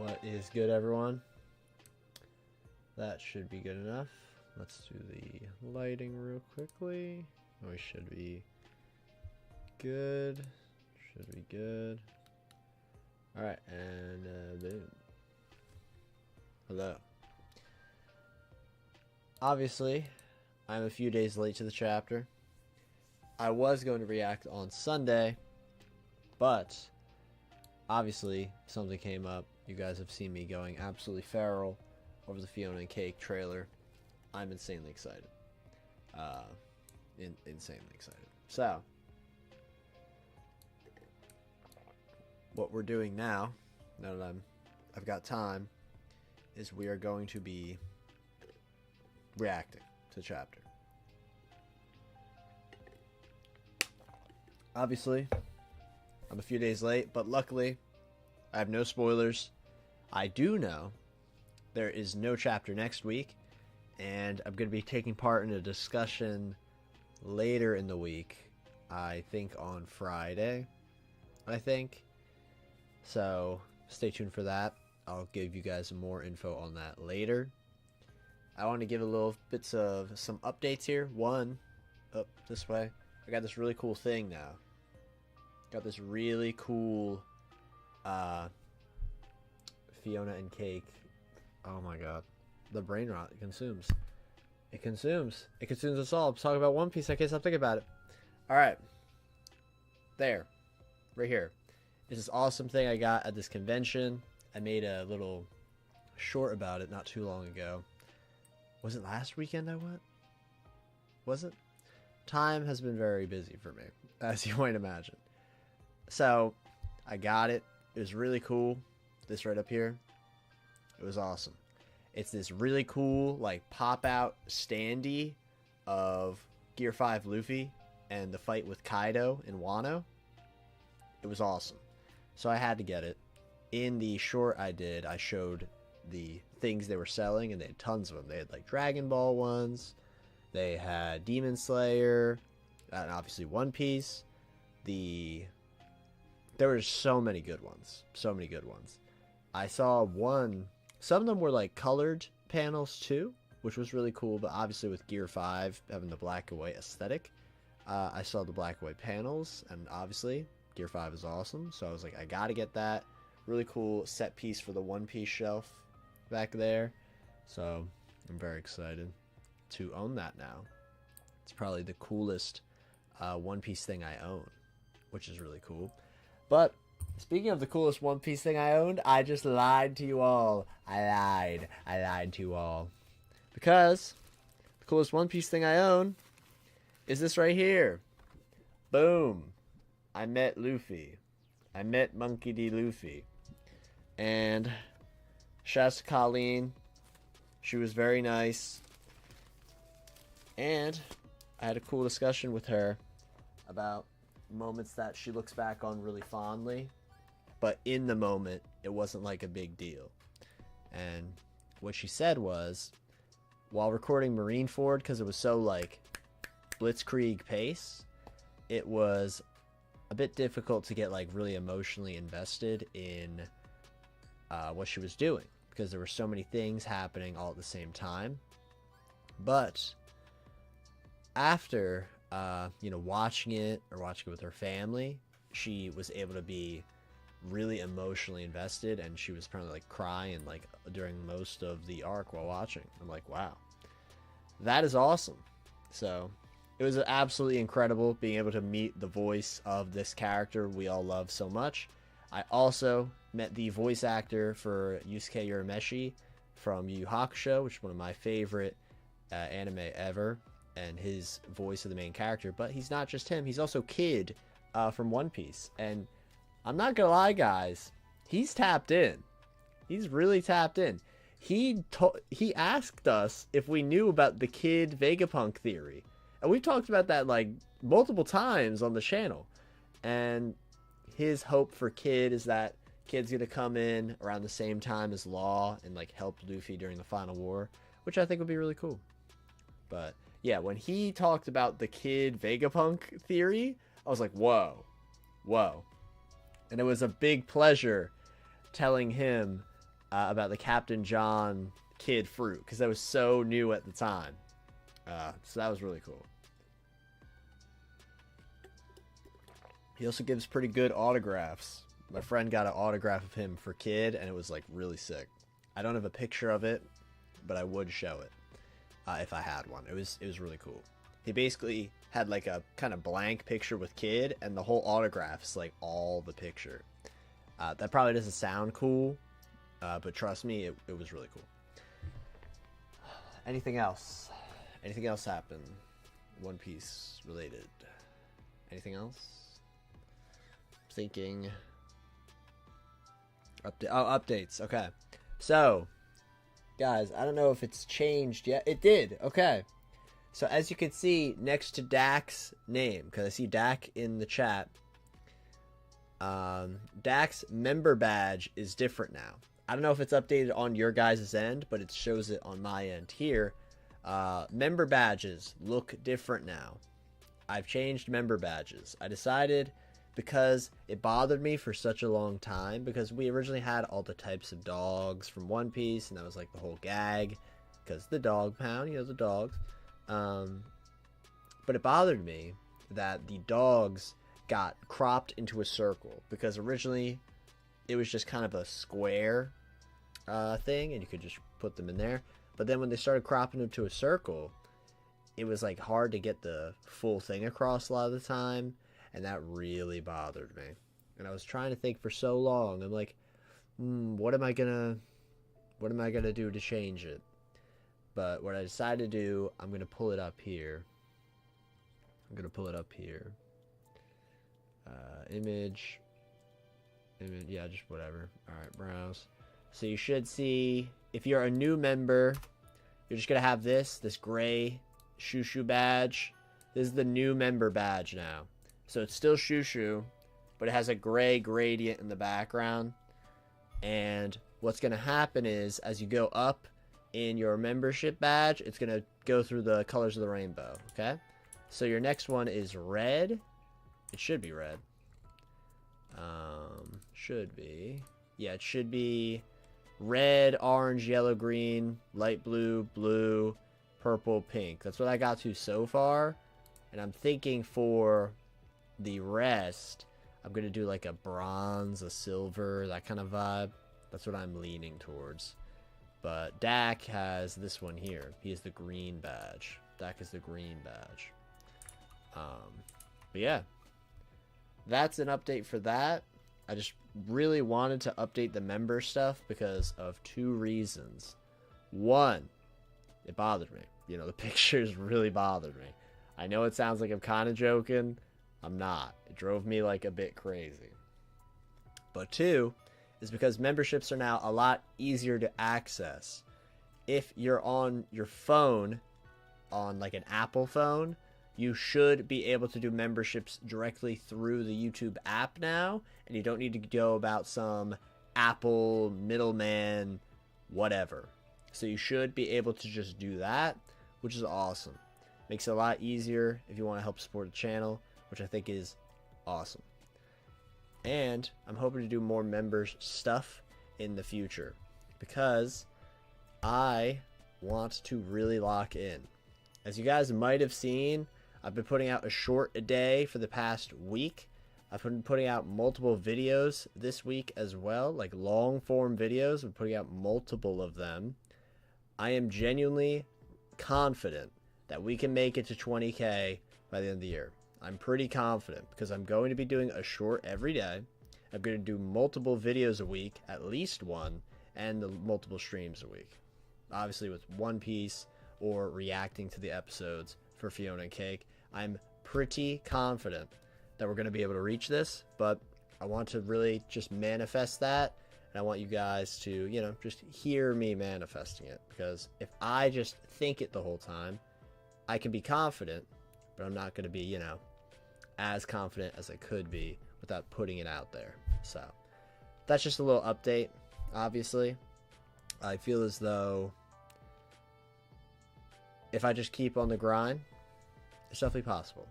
What is good, everyone? That should be good enough. Let's do the lighting real quickly. We should be good. Should be good. Alright, and boom. Hello. Obviously, I'm a few days late to the chapter. I was going to react on Sunday, but obviously something came up. You guys have seen me going absolutely feral over the Fiona and Cake trailer. I'm insanely excited. Insanely excited. So, what we're doing now that I've got time, is we are going to be reacting to the chapter. Obviously, I'm a few days late, but luckily, I have no spoilers. I do know there is no chapter next week, and I'm going to be taking part in a discussion later in the week. I think on Friday, So, stay tuned for that. I'll give you guys more info on that later. I want to give a little bits of some updates here. One, up this way. I got this really cool thing now. Got this really cool Fiona and Cake. Oh my god. The brain rot. It consumes. It consumes us all. I'm talking about One Piece. I can't stop thinking about it. Alright. There. Right here. It's this awesome thing I got at this convention. I made a little short about it not too long ago. Was it last weekend I went? Was it? Time has been very busy for me, as you might imagine. So, I got it. It was really cool. This right up here. It was awesome. It's this really cool, like, pop-out standee of Gear 5 Luffy and the fight with Kaido and Wano. It was awesome. So I had to get it. In the short I did, I showed the things they were selling, and they had tons of them. They had, like, Dragon Ball ones. They had Demon Slayer, and obviously One Piece. There were so many good ones. So many good ones. I saw one. Some of them were like colored panels too, which was really cool. But obviously with Gear 5 having the black and white aesthetic, I saw the black and white panels, and obviously Gear 5 is awesome. So I was like, I gotta get that. Really cool set piece for the One Piece shelf back there. So I'm very excited to own that now. It's probably the coolest One Piece thing I own, which is really cool. But speaking of the coolest One Piece thing I owned, I just lied to you all. I lied to you all. Because the coolest One Piece thing I own is this right here. Boom. I met Luffy. I met Monkey D. Luffy. And shouts to Colleen. She was very nice. And I had a cool discussion with her about moments that she looks back on really fondly, but in the moment it wasn't like a big deal. And what she said was, while recording Marineford, because it was so like blitzkrieg pace, it was a bit difficult to get like really emotionally invested in what she was doing, because there were so many things happening all at the same time. But after watching it with her family, she was able to be really emotionally invested, and she was probably like crying like during most of the arc while watching. I'm like, wow, that is awesome. So it was absolutely incredible being able to meet the voice of this character we all love so much. I also met the voice actor for Yusuke Urameshi from Yu Yu Hakusho, which is one of my favorite anime ever, and his voice of the main character. But he's not just him, he's also Kid from One Piece. And I'm not gonna lie, guys, he's tapped in. He's really tapped in. He asked us if we knew about the Kid Vegapunk theory, and we've talked about that like multiple times on the channel. And his hope for Kid is that Kid's gonna come in around the same time as Law and like help Luffy during the final war, which I think would be really cool. But yeah, when he talked about the Kid Vegapunk theory, I was like, whoa. And it was a big pleasure telling him about the Captain John kid fruit, because that was so new at the time. So that was really cool. He also gives pretty good autographs. My friend got an autograph of him for kid, and it was like really sick. I don't have a picture of it, but I would show it if I had one. It was really cool. He basically had like a kind of blank picture with kid, and the whole autograph is like all the picture. That probably doesn't sound cool, but trust me, it was really cool. Anything else? Anything else happened? One Piece related. Anything else? Thinking. Updates. Okay. So, guys, I don't know if it's changed yet. It did. Okay. So, as you can see, next to Dak's name, because I see Dak in the chat, Dak's member badge is different now. I don't know if it's updated on your guys' end, but it shows it on my end here. Member badges look different now. I've changed member badges. I decided, because it bothered me for such a long time, because we originally had all the types of dogs from One Piece, and that was like the whole gag, because the dog pound, you know, the dogs. But it bothered me that the dogs got cropped into a circle, because originally it was just kind of a square thing, and you could just put them in there. But then when they started cropping them to a circle, it was like hard to get the full thing across a lot of the time, and that really bothered me. And I was trying to think for so long. I'm like, what am I gonna do to change it? But what I decided to do, I'm gonna pull it up here. Image, yeah, just whatever. All right, browse. So you should see, if you're a new member, you're just gonna have this gray Shushu badge. This is the new member badge now. So it's still Shushu, but it has a gray gradient in the background. And what's gonna happen is, as you go up in your membership badge, it's gonna go through the colors of the rainbow. Okay, so your next one is red. It should be red. Yeah, it should be red, orange, yellow, green, light blue, blue, purple, pink. That's what I got to so far. And I'm thinking for the rest, I'm gonna do like a bronze, a silver, that kind of vibe. That's what I'm leaning towards. But Dak has this one here. He has the green badge. Dak is the green badge. But yeah, that's an update for that. I just really wanted to update the member stuff because of two reasons. One, it bothered me. You know, the pictures really bothered me. I know it sounds like I'm kind of joking. I'm not. It drove me like a bit crazy. But two is because memberships are now a lot easier to access. If you're on your phone, on like an Apple phone, you should be able to do memberships directly through the YouTube app now, and you don't need to go about some Apple middleman whatever. So you should be able to just do that, which is awesome. Makes it a lot easier if you want to help support the channel, which I think is awesome. And I'm hoping to do more members stuff in the future, because I want to really lock in. As you guys might have seen, I've been putting out a short a day for the past week. I've been putting out multiple videos this week as well, like long form videos. I'm putting out multiple of them. I am genuinely confident that we can make it to 20K by the end of the year. I'm pretty confident, because I'm going to be doing a short every day. I'm going to do multiple videos a week, at least one, and the multiple streams a week. Obviously with One Piece or reacting to the episodes for Fiona and Cake. I'm pretty confident that we're going to be able to reach this, but I want to really just manifest that, and I want you guys to, you know, just hear me manifesting it, because if I just think it the whole time, I can be confident, but I'm not going to be, you know, as confident as I could be without putting it out there. So that's just a little update. Obviously, I feel as though if I just keep on the grind, it's definitely possible.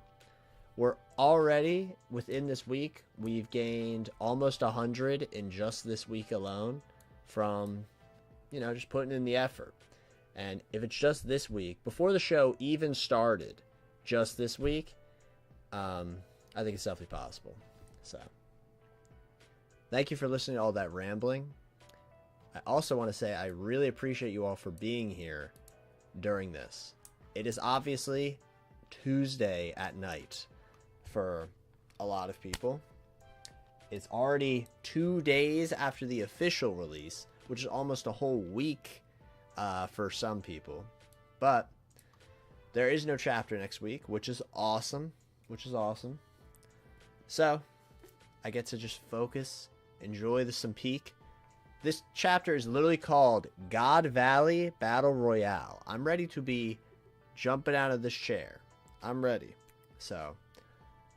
We're already, within this week, we've gained almost 100 in just this week alone from just putting in the effort. And if it's just this week, before the show even started, just this week, I think it's definitely possible. So, thank you for listening to all that rambling. I also want to say I really appreciate you all for being here during this. It is obviously Tuesday at night for a lot of people. It's already 2 days after the official release, which is almost a whole week for some people. But there is no chapter next week, which is awesome. So I get to just focus, enjoy the some peak. This chapter is literally called God Valley Battle Royale. I'm ready to be jumping out of this chair. I'm ready. So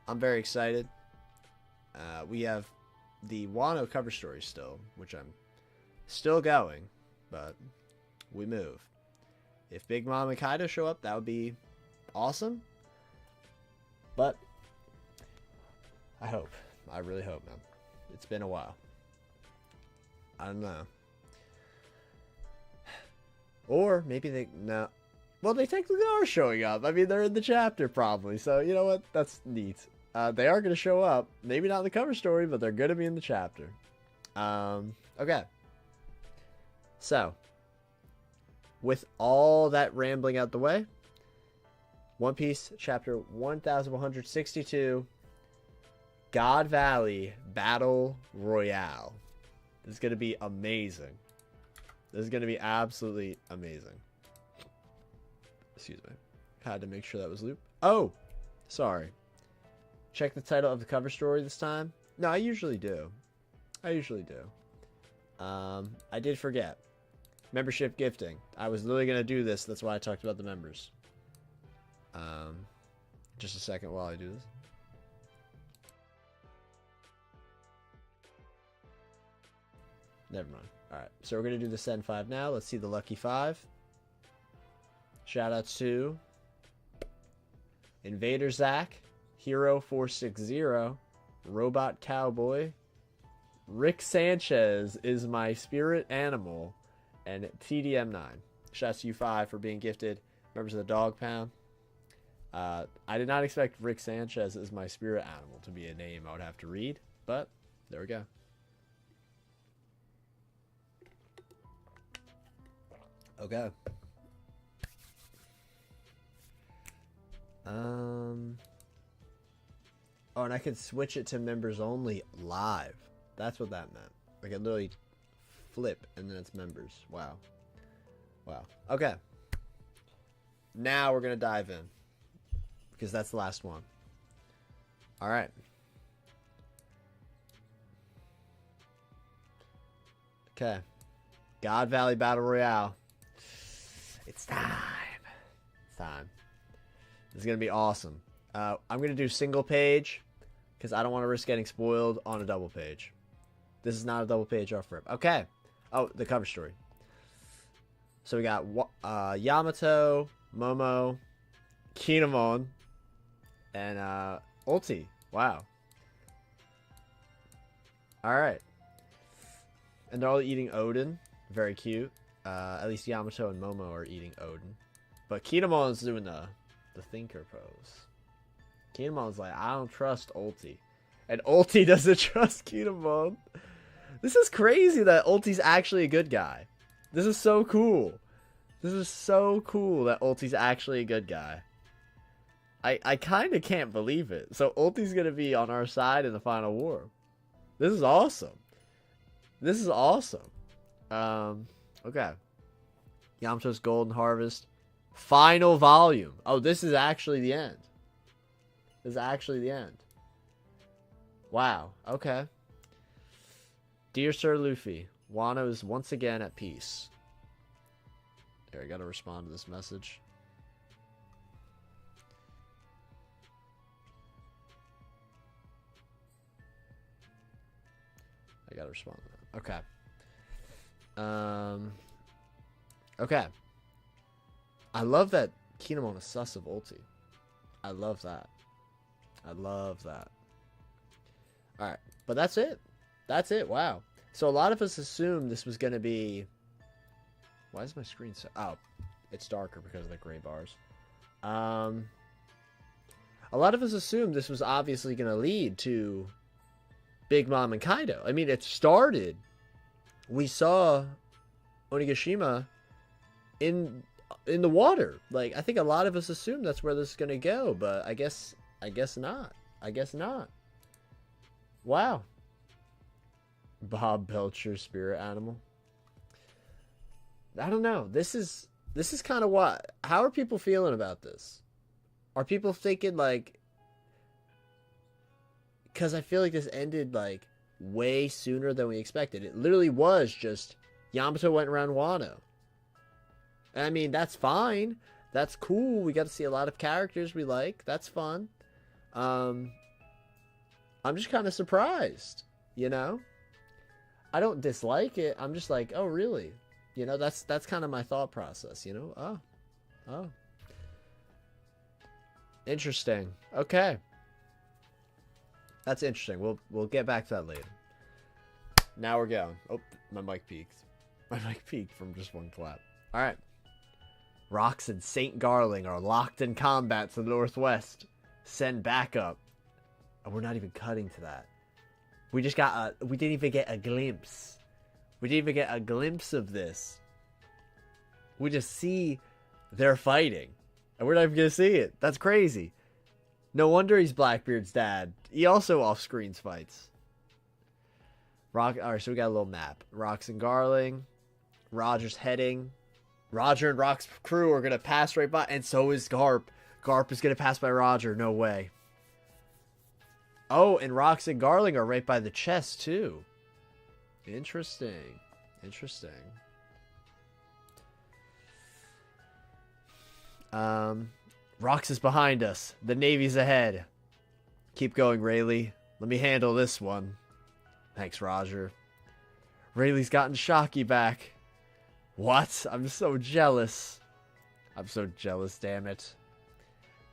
I'm very excited. We have the Wano cover story still, which I'm still going, but we move. If Big Mom and Kaido show up, that would be awesome. But I hope. I really hope, man. It's been a while. I don't know. Or maybe they... No. Well, they technically are showing up. I mean, they're in the chapter, probably. So, you know what? That's neat. They are going to show up. Maybe not in the cover story, but they're going to be in the chapter. Okay. So, with all that rambling out the way, One Piece chapter 1162, God Valley Battle Royale. This is going to be amazing. This is going to be absolutely amazing. Excuse me. Had to make sure that was loop. Oh, sorry. Check the title of the cover story this time. No, I usually do. I did forget. Membership gifting. I was literally going to do this. That's why I talked about the members. Just a second while I do this. Never mind. Alright, so we're going to do the Send 5 now. Let's see the Lucky 5. Shoutouts to Invader Zach, Hero 460, Robot Cowboy, Rick Sanchez is my spirit animal, and TDM9. Shoutouts to you 5 for being gifted members of the Dog Pound. I did not expect Rick Sanchez as my spirit animal to be a name I would have to read, but there we go. Okay. Oh, and I could switch it to members only live. That's what that meant. I could literally flip and then it's members. Wow. Okay. Now we're going to dive in. Because that's the last one. Alright. Okay. God Valley Battle Royale. It's time. This is going to be awesome. I'm going to do single page because I don't want to risk getting spoiled on a double page. This is not a double page off rip. Okay. Oh, the cover story. So we got Yamato, Momo, Kinemon, and Ulti. Wow. Alright. And they're all eating Odin. Very cute. At least Yamato and Momo are eating Odin. But Kinemon's doing the thinker pose. Kinemon's like, I don't trust Ulti. And Ulti doesn't trust Kinemon. This is crazy that Ulti's actually a good guy. This is so cool. This is so cool that Ulti's actually a good guy. I kind of can't believe it. So Ulti's going to be on our side in the final war. This is awesome. Okay. Yamato's Golden Harvest. Final volume. Oh, this is actually the end. Wow. Okay. Dear Sir Luffy, Wano is once again at peace. Here, I gotta respond to this message. I gotta respond to that. Okay. Okay. I love that Kinemon is sus of Ulti. I love that. Alright. But that's it. Wow. So a lot of us assumed this was going to be Why is my screen so... Oh, it's darker because of the gray bars. A lot of us assumed this was obviously going to lead to Big Mom and Kaido. I mean, it started. We saw Onigashima in the water. Like, I think a lot of us assumed that's where this is going to go, but I guess not. I guess not. Wow. Bob Belcher, spirit animal. I don't know. This is kind of what... How are people feeling about this? Are people thinking, like... Because I feel like this ended, like, way sooner than we expected. It literally was just... Yamato went around Wano. I mean, that's fine. That's cool. We got to see a lot of characters we like. That's fun. I'm just kind of surprised, you know? I don't dislike it. I'm just like, oh, really? You know, that's kind of my thought process, you know? Oh. Interesting. Okay. That's interesting. We'll get back to that later. Now we're going. Oh, my mic peaked. My mic peaked from just one clap. All right. Rox and St. Garling are locked in combat to the northwest. Send backup. Oh, we're not even cutting to that. We didn't even get a glimpse. We didn't even get a glimpse of this. We just see they're fighting. And we're not even going to see it. That's crazy. No wonder he's Blackbeard's dad. He also off-screens fights. Alright, so we got a little map. Rox and Garling. Roger's heading. Roger and Rock's crew are going to pass right by. And so is Garp. Garp is going to pass by Roger. No way. Oh, and Rox and Garling are right by the chest, too. Interesting. Interesting. Rox is behind us. The Navy's ahead. Keep going, Rayleigh. Let me handle this one. Thanks, Roger. Rayleigh's gotten Shocky back. What? I'm so jealous. I'm so jealous, damn it.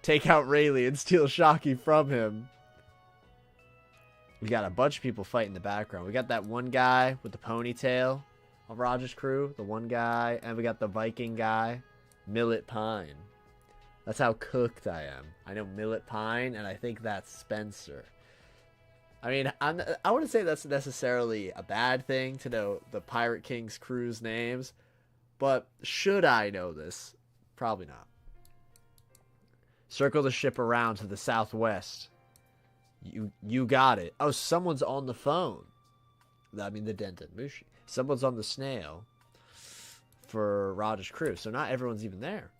Take out Rayleigh and steal Shocky from him. We got a bunch of people fighting in the background. We got that one guy with the ponytail of Roger's crew. The one guy. And we got the Viking guy. Millet Pine. That's how cooked I am. I know Millet Pine, and I think that's Spencer. I mean, I wouldn't say that's necessarily a bad thing to know the Pirate King's crew's names. But should I know this? Probably not. Circle the ship around to the southwest. You got it. Oh, someone's on the phone. I mean, the Denton Mushi. Someone's on the snail for Roger's crew. So not everyone's even there.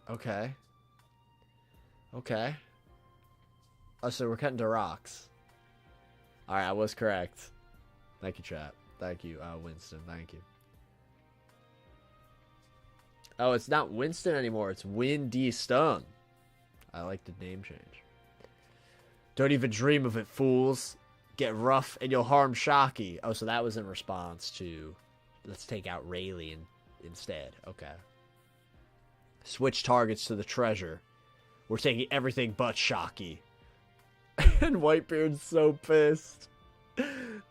Okay. Okay. Oh, so we're cutting to Rox. Alright, I was correct. Thank you, chat. Thank you, Winston. Thank you. Oh, it's not Winston anymore. It's Windy Stone. I like the name change. Don't even dream of it, fools. Get rough and you'll harm Shocky. Oh, so that was in response to... Let's take out Rayleigh instead. Okay. Switch targets to the treasure. We're taking everything but Shocky. And Whitebeard's so pissed.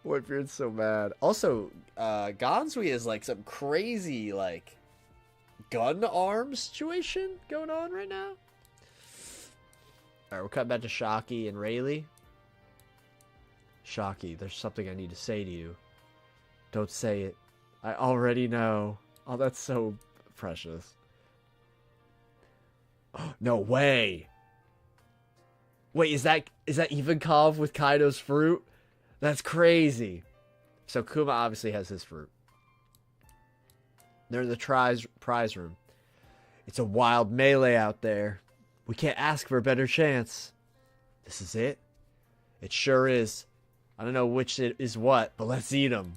Whitebeard's so mad. Also, Gansui is like some crazy, like... gun arm situation going on right now. Alright, we're cutting back to Shocky and Rayleigh. Shocky, there's something I need to say to you. Don't say it. I already know. Oh, that's so precious. Oh, no way. Wait, is that Ivankov with Kaido's fruit? That's crazy. So Kuma obviously has his fruit. They're in the prize room. It's a wild melee out there. We can't ask for a better chance. This is it? It sure is. I don't know which it is what, but let's eat them.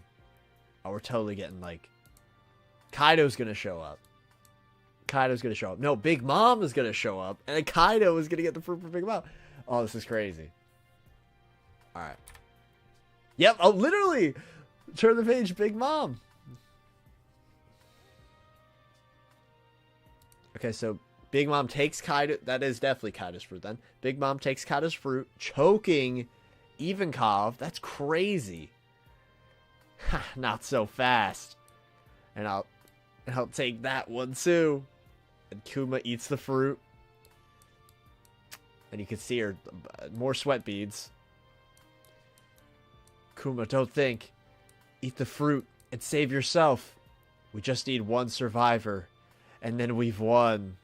Oh, we're totally getting like... Kaido's gonna show up. Kaido's gonna show up. No, Big Mom is gonna show up. And then Kaido is gonna get the fruit from Big Mom. Oh, this is crazy. Alright. Yep, oh, literally! Turn the page, Big Mom. Okay, so Big Mom takes Kaido. That is definitely Kaido's fruit then. Big Mom takes Kaido's fruit, choking Ivankov, that's crazy. Ha, not so fast. And I'll take that one too. And Kuma eats the fruit. And you can see her, more sweat beads. Kuma, don't think. Eat the fruit and save yourself. We just need one survivor. And then we've won.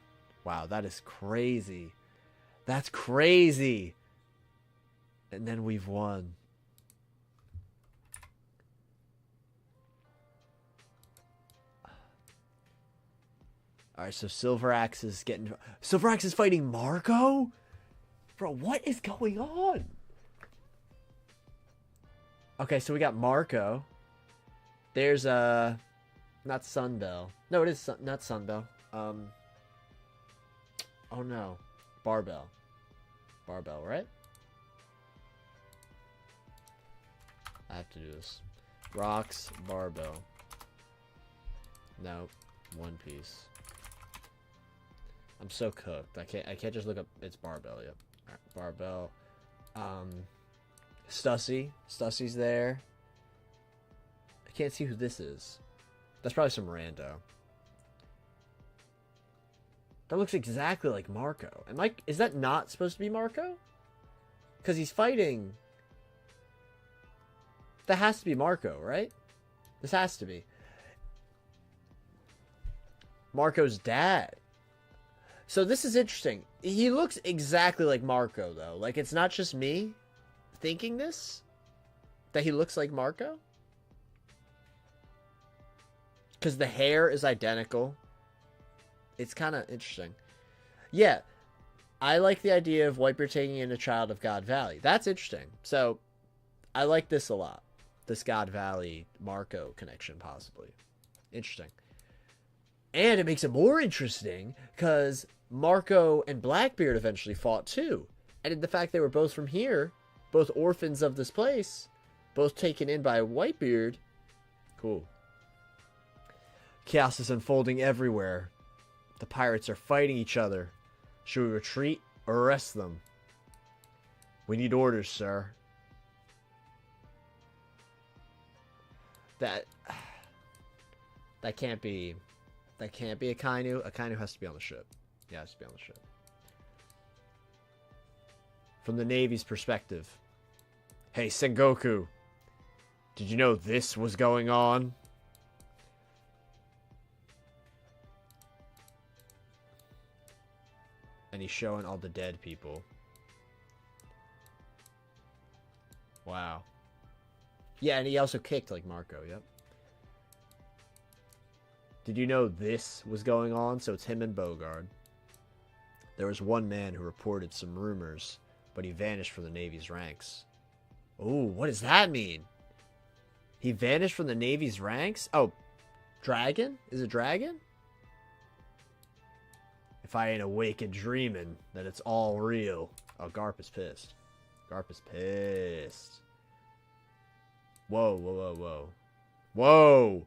Wow, that is crazy. That's crazy. And then we've won. Alright, so Silver Axe is getting... Silver Axe is fighting Marco? Bro, what is going on? Okay, so we got Marco. There's not Sunbell. No, it is not Sunbell. Oh no. Barbell. Barbell, right? I have to do this. Rocks, Barbell. No, One Piece. I'm so cooked. I can't just look up. It's Barbell. Yep. Right, Barbell. Stussy. Stussy's there. I can't see who this is. That's probably some rando. That looks exactly like Marco. Is that not supposed to be Marco? Because he's fighting. That has to be Marco, right? This has to be. Marco's dad. So this is interesting. He looks exactly like Marco, though. Like, it's not just me thinking this. That he looks like Marco. Because the hair is identical. It's kind of interesting. Yeah. I like the idea of Whitebeard taking in a child of God Valley. That's interesting. So, I like this a lot. This God Valley Marco connection, possibly. Interesting. And it makes it more interesting because Marco and Blackbeard eventually fought too. And the fact they were both from here, both orphans of this place, both taken in by Whitebeard. Cool. Chaos is unfolding everywhere. The pirates are fighting each other. Should we retreat or arrest them? We need orders, sir. That can't be a Kainu. A Kainu has to be on the ship. Yeah, it has to be on the ship. From the Navy's perspective. Hey, Sengoku. Did you know this was going on? And he's showing all the dead people. Wow. Yeah, and he also kicked like Marco, yep. Did you know this was going on? So it's him and Bogard. There was one man who reported some rumors, but he vanished from the Navy's ranks. Oh, what does that mean? He vanished from the Navy's ranks? Oh, Dragon? Is it Dragon? If I ain't awake and dreaming, then it's all real. Oh, Garp is pissed. Garp is pissed. Whoa, whoa, whoa, whoa. Whoa!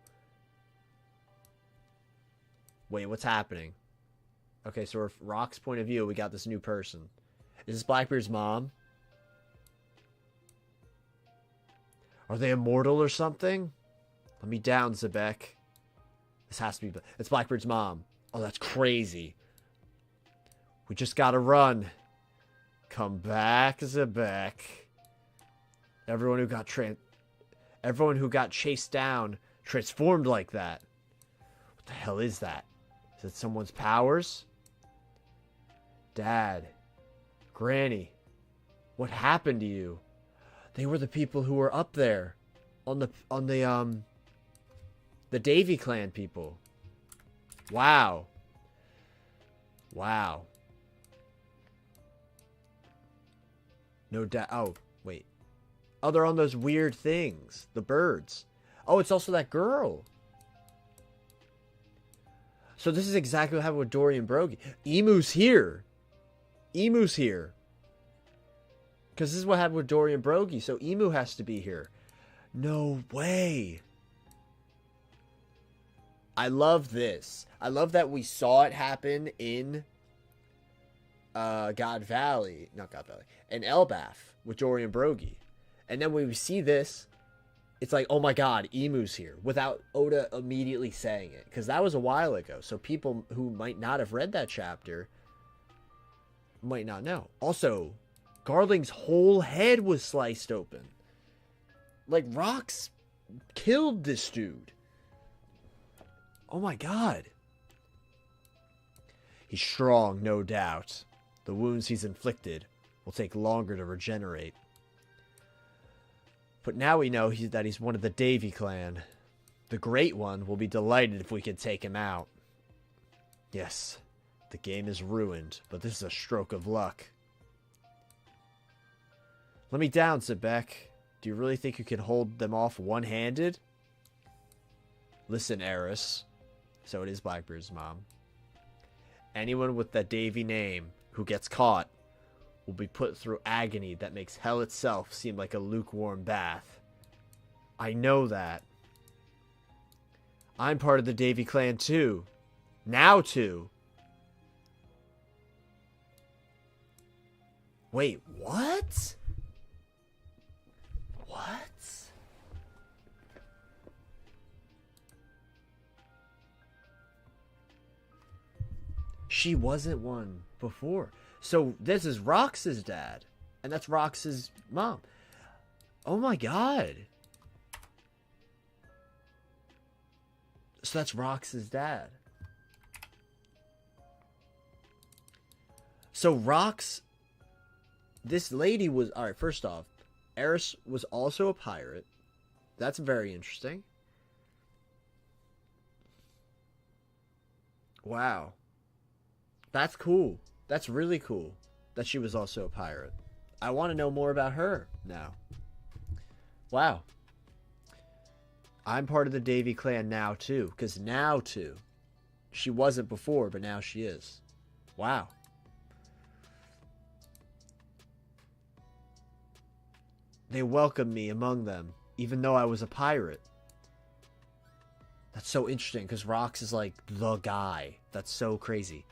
Wait, what's happening? Okay, so from Rock's point of view, we got this new person. Is this Blackbeard's mom? Are they immortal or something? Let me down, Zebek. This has to be... It's Blackbeard's mom. Oh, that's crazy. We just gotta run. Come back, Zebek. Everyone who got chased down transformed like that. What the hell is that? Is it someone's powers? Dad. Granny. What happened to you? They were the people who were up there. On the Davy clan people. Wow. Wow. No doubt. Oh, wait. Oh, they're on those weird things. The birds. Oh, it's also that girl. So this is exactly what happened with Dorian Brogy. Emu's here. Emu's here. Because this is what happened with Dorian Brogy. So Emu has to be here. No way. I love this. I love that we saw it happen in God Valley. Not God Valley. In Elbath with Dorian Brogy. And then when we see this, it's like, oh my god, Emu's here, without Oda immediately saying it. Because that was a while ago. So people who might not have read that chapter might not know. Also, Garling's whole head was sliced open. Like, rocks killed this dude. Oh my god. He's strong, no doubt. The wounds he's inflicted will take longer to regenerate. But now we know that he's one of the Davy clan. The Great One will be delighted if we can take him out. Yes, the game is ruined, but this is a stroke of luck. Let me down, Zebek. Do you really think you can hold them off one-handed? Listen, Eris. So it is Blackbeard's mom. Anyone with that Davy name who gets caught will be put through agony that makes hell itself seem like a lukewarm bath. I know that. I'm part of the Davy clan too. Now too. Wait, what? What? She wasn't one before. So this is Rox's dad. And that's Rox's mom. Oh my god. So that's Rox's dad. So Rox... This lady was... Alright, first off. Eris was also a pirate. That's very interesting. Wow. That's cool. That's really cool that she was also a pirate. I want to know more about her now. Wow. I'm part of the Davy clan now too. Because now too. She wasn't before, but now she is. Wow. They welcomed me among them, even though I was a pirate. That's so interesting, because Rox is like the guy. That's so crazy.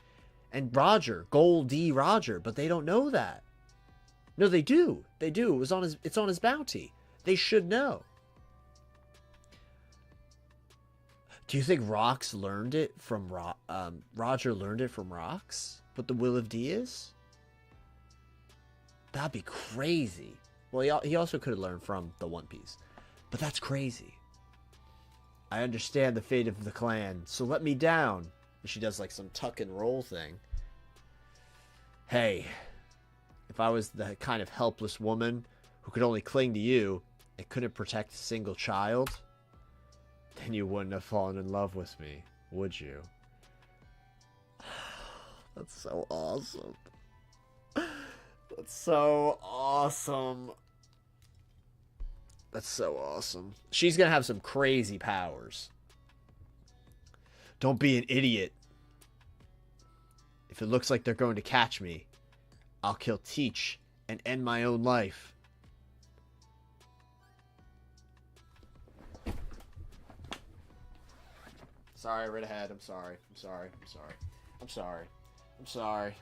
And Roger, Goldie Roger, but they don't know that. No, they do. They do. It's on his bounty. They should know. Do you think Rox learned it from Roger learned it from Rox? What the Will of D is? That'd be crazy. Well, he also could have learned from the One Piece. But that's crazy. I understand the fate of the clan, so let me down. She does like some tuck and roll thing. Hey, if I was the kind of helpless woman who could only cling to you and couldn't protect a single child, then you wouldn't have fallen in love with me, would you? That's so awesome. That's so awesome. That's so awesome. She's gonna have some crazy powers. Don't be an idiot. If it looks like they're going to catch me, I'll kill Teach and end my own life. Sorry, I read ahead. I'm sorry. I'm sorry. I'm sorry. I'm sorry. I'm sorry.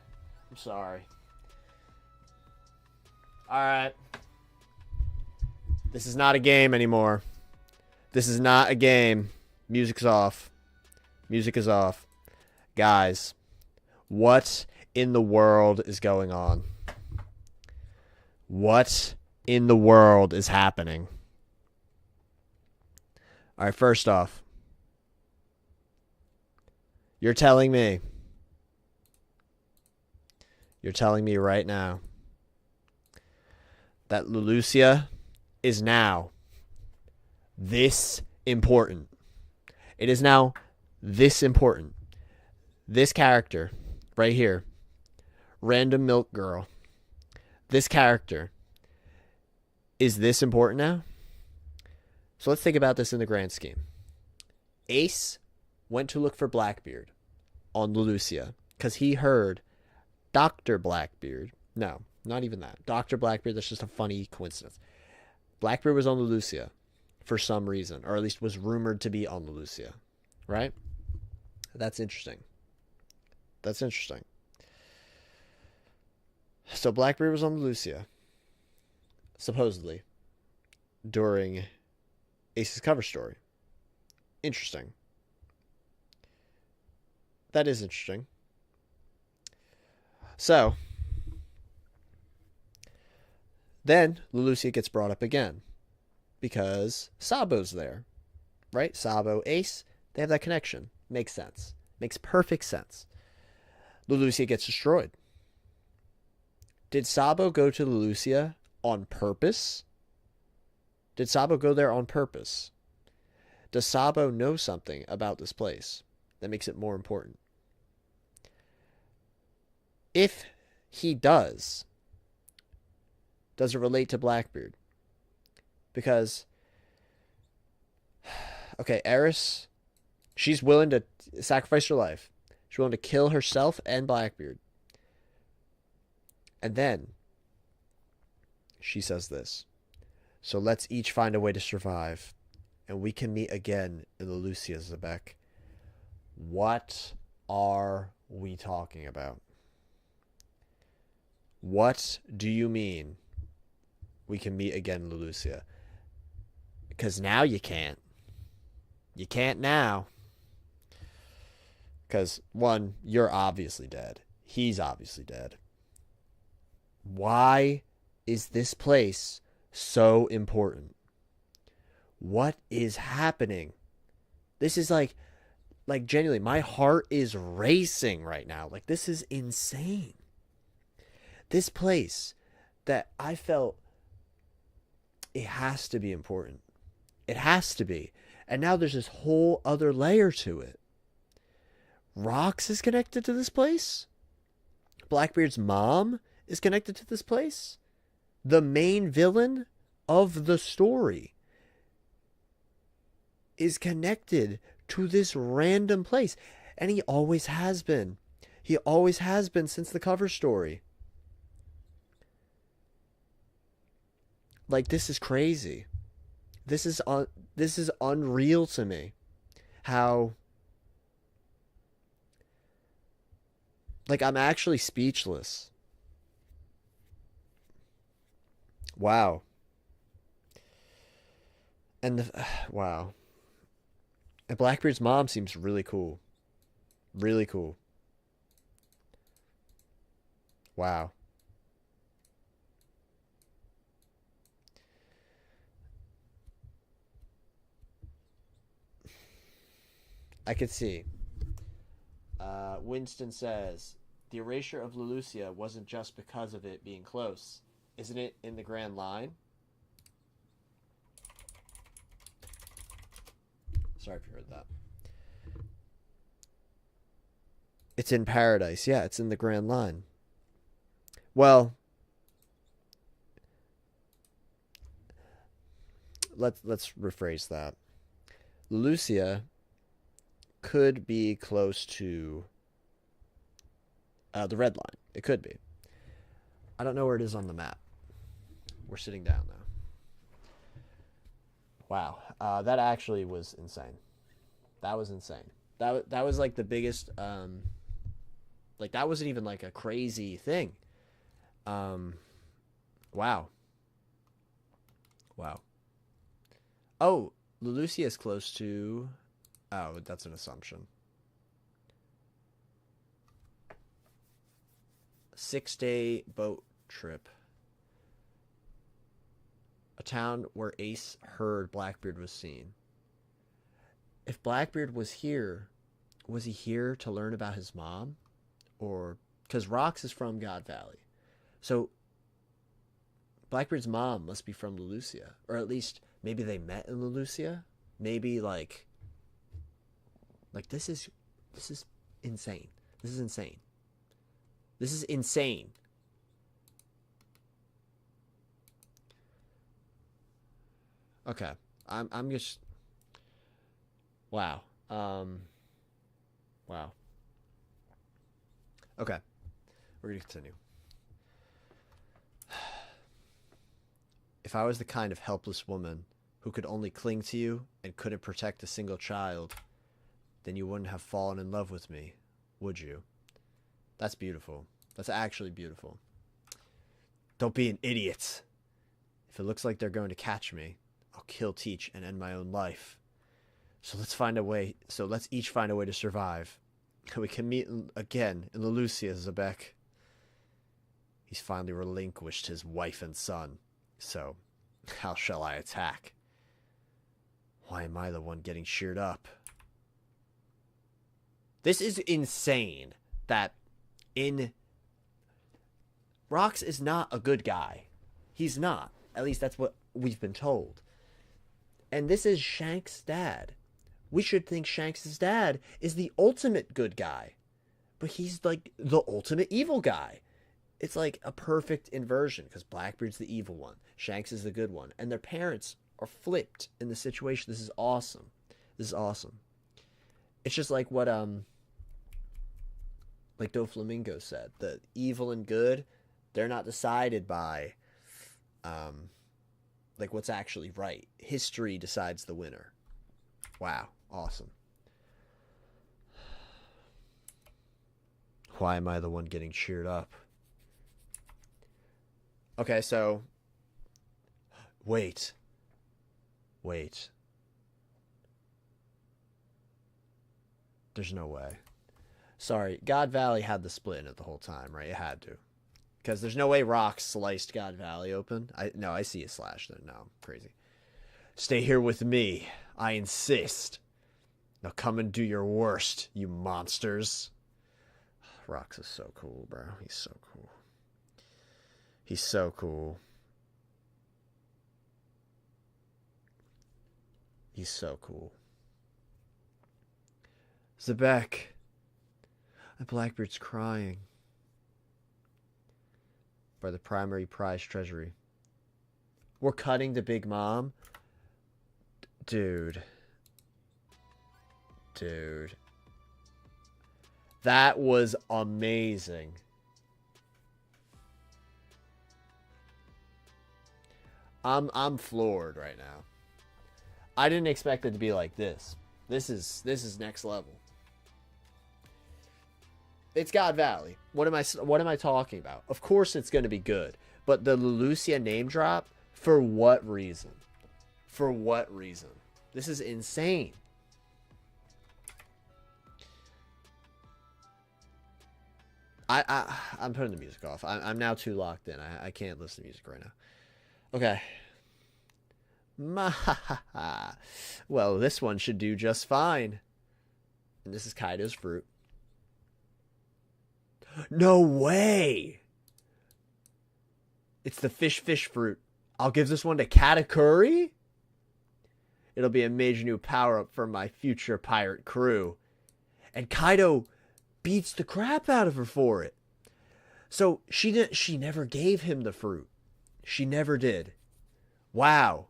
I'm sorry. Alright. This is not a game anymore. This is not a game. Music's off. Music is off. Guys, what in the world is going on? What in the world is happening? Alright, first off, you're telling me right now that Leloucia is now this important. It is now this important. This character right here, Random Milk Girl, this character is this important now? So let's think about this in the grand scheme. Ace went to look for Blackbeard on Leloucia because he heard Dr. Blackbeard. No, not even that. Dr. Blackbeard, that's just a funny coincidence. Blackbeard was on Leloucia for some reason, or at least was rumored to be on Leloucia, right? That's interesting. That's interesting. So Blackbeard was on Leloucia, supposedly. during Ace's cover story. Interesting. That is interesting. So, then Leloucia gets brought up again because Sabo's there, right? Sabo, Ace, they have that connection. Makes sense. Makes perfect sense. Leloucia gets destroyed. Did Sabo go to Leloucia on purpose? Did Sabo go there on purpose? Does Sabo know something about this place that makes it more important? If he does it relate to Blackbeard? Because, okay, Eris, she's willing to sacrifice her life. She's willing to kill herself and Blackbeard. And then she says this. So let's each find a way to survive, and we can meet again in Leloucia, Zebek. What are we talking about? What do you mean we can meet again in Leloucia? Because now you can't. You can't now. Because, one, you're obviously dead. He's obviously dead. Why is this place so important? What is happening? This is like genuinely, my heart is racing right now. Like, this is insane. This place that I felt it has to be important. It has to be. And now there's this whole other layer to it. Rox is connected to this place. Blackbeard's mom is connected to this place. The main villain of the story is connected to this random place. And he always has been. He always has been since the cover story. Like, this is crazy. This is unreal to me. How, like, I'm actually speechless. Wow. And wow. And Blackbeard's mom seems really cool. Really cool. Wow. I could see. Winston says, the erasure of Leloucia wasn't just because of it being close. Isn't it in the Grand Line? Sorry if you heard that. It's in Paradise. Yeah, it's in the Grand Line. Well, let's rephrase that. Leloucia could be close to the Red Line. It could be. I don't know where it is on the map. We're sitting down now. Wow, that actually was insane. That was insane. That was like the biggest. Like, that wasn't even like a crazy thing. Wow. Wow. Oh, Leloucia is close to. Oh, that's an assumption. 6-day boat trip. A town where Ace heard Blackbeard was seen. If Blackbeard was here, was he here to learn about his mom? Or, because Rox is from God Valley. So, Blackbeard's mom must be from Leloucia. Or at least, maybe they met in Leloucia? Maybe, like, this is insane. This is insane. This is insane. Okay. I'm just wow. Wow. Okay. We're going to continue. If I was the kind of helpless woman who could only cling to you and couldn't protect a single child, then you wouldn't have fallen in love with me, would you? That's beautiful. That's actually beautiful. Don't be an idiot. If it looks like they're going to catch me, I'll kill Teach and end my own life. So let's find a way. So let's each find a way to survive. We can meet again in Lelucia, Zebek. He's finally relinquished his wife and son. So, how shall I attack? Why am I the one getting sheared up? This is insane that Rox is not a good guy. He's not. At least that's what we've been told. And this is Shank's dad. We should think Shanks' dad is the ultimate good guy. But he's like the ultimate evil guy. It's like a perfect inversion because Blackbeard's the evil one. Shanks is the good one. And their parents are flipped in the situation. This is awesome. This is awesome. It's just like what like Doflamingo said. The evil and good, they're not decided by like what's actually right. History decides the winner. Wow. Awesome. Why am I the one getting cheered up? Okay, so... Wait. There's no way. Sorry, God Valley had the split in it the whole time, right? It had to. Because there's no way Rock sliced God Valley open. I see a slash there. No, I'm crazy. Stay here with me. I insist. Now come and do your worst, you monsters. Rox is so cool, bro. He's so cool. He's so cool. He's so cool. Zebek. Blackbeard's crying. By the primary prize treasury. We're cutting to Big Mom? Dude. That was amazing. I'm floored right now. I didn't expect it to be like this. This is next level. It's God Valley. What am I talking about? Of course it's going to be good. But the Lelucia name drop, for what reason? For what reason? This is insane. I'm putting the music off. I'm now too locked in. I can't listen to music right now. Okay. Well, this one should do just fine. And this is Kaido's fruit. No way! It's the fish fruit. I'll give this one to Katakuri? It'll be a major new power-up for my future pirate crew. And Kaido beats the crap out of her for it. So she never gave him the fruit. She never did. Wow.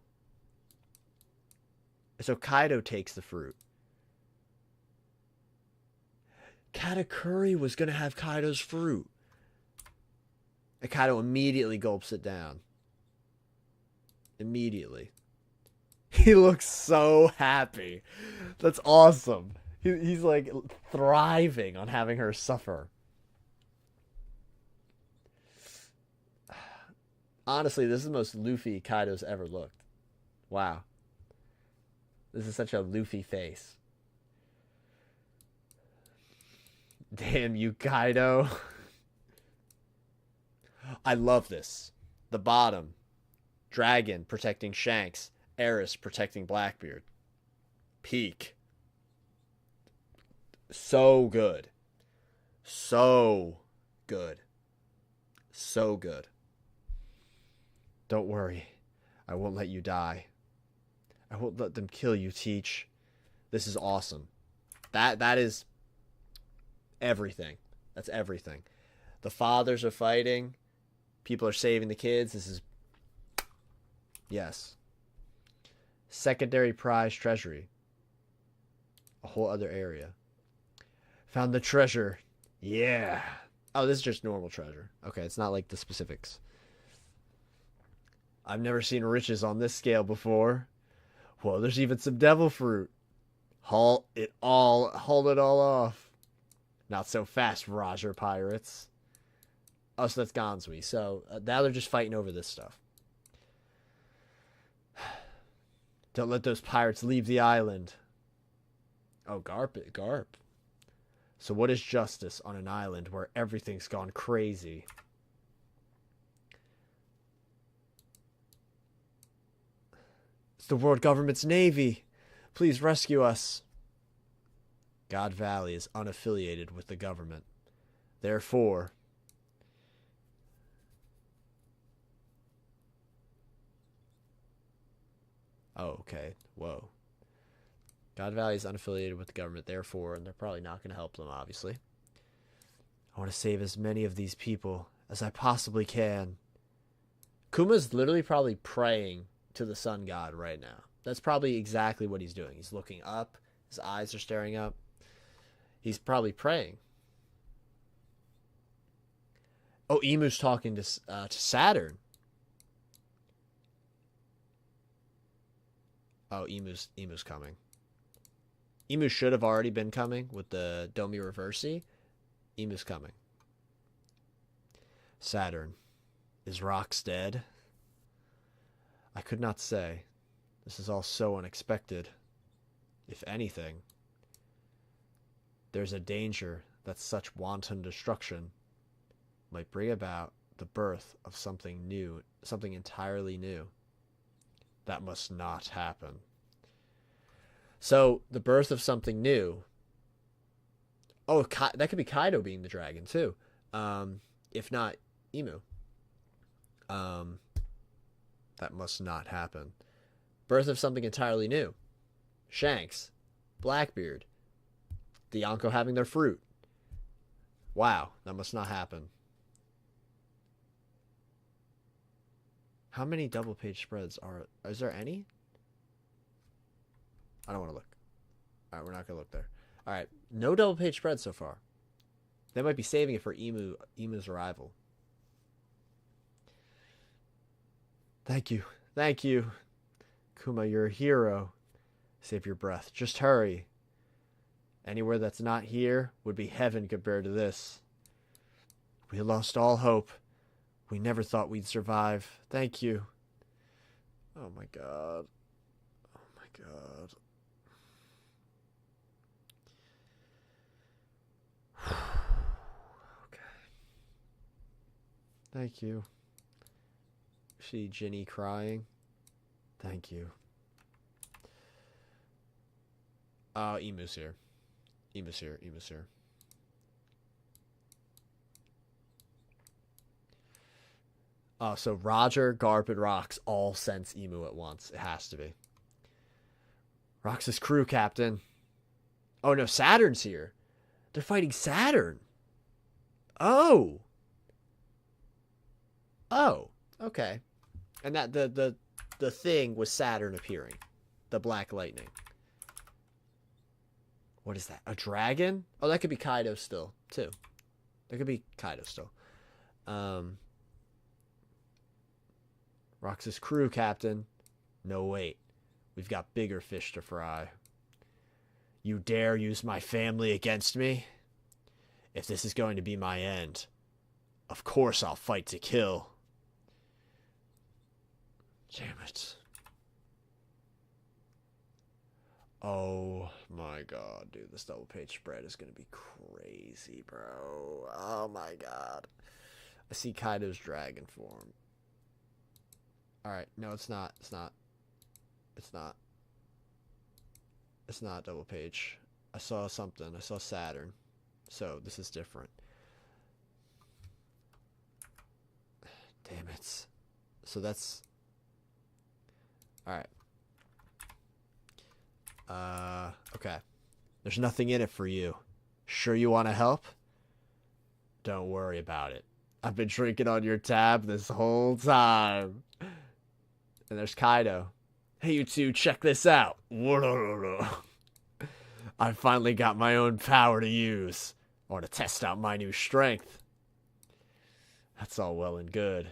So Kaido takes the fruit. Katakuri was going to have Kaido's fruit. And Kaido immediately gulps it down. Immediately. He looks so happy. That's awesome. He's like thriving on having her suffer. Honestly, this is the most Luffy Kaido's ever looked. Wow. This is such a Luffy face. Damn you, Kaido. I love this. The bottom. Dragon protecting Shanks. Eris protecting Blackbeard. Peak. So good. So good. So good. Don't worry. I won't let you die. I won't let them kill you, Teach. This is awesome. That is everything. That's everything. The fathers are fighting. People are saving the kids. This is... Yes. Secondary prize treasury. A whole other area. Found the treasure. Yeah. Oh, this is just normal treasure. Okay, it's not like the specifics. I've never seen riches on this scale before. Well, there's even some devil fruit. Haul it all off. Not so fast, Roger pirates. Oh, so that's Gansui. So now they're just fighting over this stuff. Don't let those pirates leave the island. Oh, Garp. So what is justice on an island where everything's gone crazy? It's the world government's navy. Please rescue us. God Valley is unaffiliated with the government. Therefore, oh, okay. Whoa. God Valley is unaffiliated with the government, therefore, and they're probably not going to help them, obviously. I want to save as many of these people as I possibly can. Kuma's literally probably praying to the sun god right now. That's probably exactly what he's doing. He's looking up. His eyes are staring up. He's probably praying. Oh, Emu's talking to Saturn. Oh, Emu's coming. Emu should have already been coming with the Domi Reversi. Emu's coming. Saturn. Is Rox dead? I could not say. This is all so unexpected. If anything, there's a danger that such wanton destruction might bring about the birth of something new, something entirely new. That must not happen. So, the birth of something new. Oh, that could be Kaido being the dragon, too. If not, Emu. That must not happen. Birth of something entirely new. Shanks. Blackbeard. The Yonko having their fruit. Wow, that must not happen. How many double page spreads are... Is there any? I don't want to look. Alright, we're not going to look there. Alright, no double page spreads so far. They might be saving it for Emu's arrival. Thank you. Thank you. Kuma, you're a hero. Save your breath. Just hurry. Anywhere that's not here would be heaven compared to this. We lost all hope. We never thought we'd survive. Thank you. Oh my god. Oh my god. Okay. Thank you. See Ginny crying. Thank you. Emu's here. Emu's here. Emu's here. So Roger, Garp, and Rox all sense Emu at once. It has to be. Rox's crew, Captain. Oh no, Saturn's here. They're fighting Saturn. Oh. Oh. Okay. And that the thing was Saturn appearing. The black lightning. What is that? A dragon? Oh, that could be Kaido still, too. That could be Kaido still. Rox's crew, Captain. No, wait. We've got bigger fish to fry. You dare use my family against me? If this is going to be my end, of course I'll fight to kill. Damn it. Oh my god, dude. This double page spread is going to be crazy, bro. Oh my god. I see Kaido's dragon form. Alright, no, it's not. It's not. It's not. It's not double page. I saw something. I saw Saturn. So, this is different. Damn it. So that's... Alright. Okay. There's nothing in it for you. Sure you want to help? Don't worry about it. I've been drinking on your tab this whole time. And there's Kaido. Hey, you two, check this out. I finally got my own power to use. I want to test out my new strength. That's all well and good.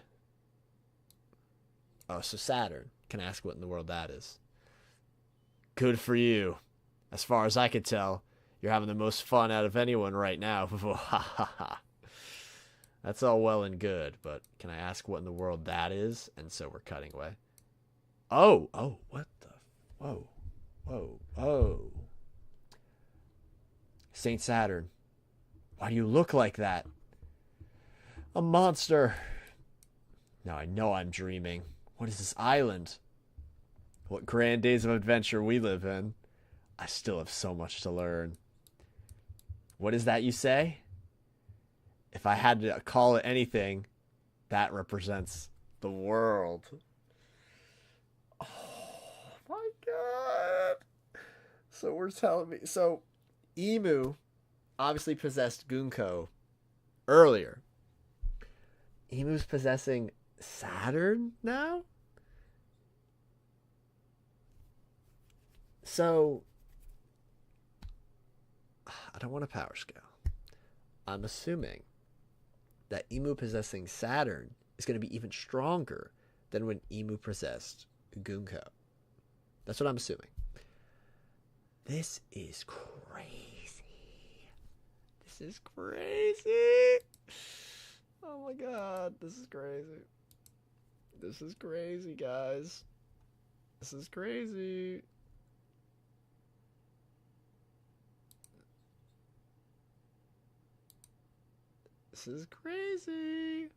Oh, so Saturn. Can I ask what in the world that is? Good for you. As far as I can tell, you're having the most fun out of anyone right now. That's all well and good, but can I ask what in the world that is? And so we're cutting away. Oh, what the Whoa. Whoa. Oh. Saint Saturn. Why do you look like that? A monster. Now I know I'm dreaming. What is this island? What grand days of adventure we live in. I still have so much to learn. What is that you say? If I had to call it anything, that represents the world. Oh my god. So we're telling me. So Emu obviously possessed Gunko earlier. Emu's possessing Saturn now? So I don't want a power scale. I'm assuming that Emu possessing Saturn is going to be even stronger than when Emu possessed Gunko. That's what I'm assuming. This is crazy. This is crazy. Oh my god, this is crazy. This is crazy, guys. This is crazy. This is crazy.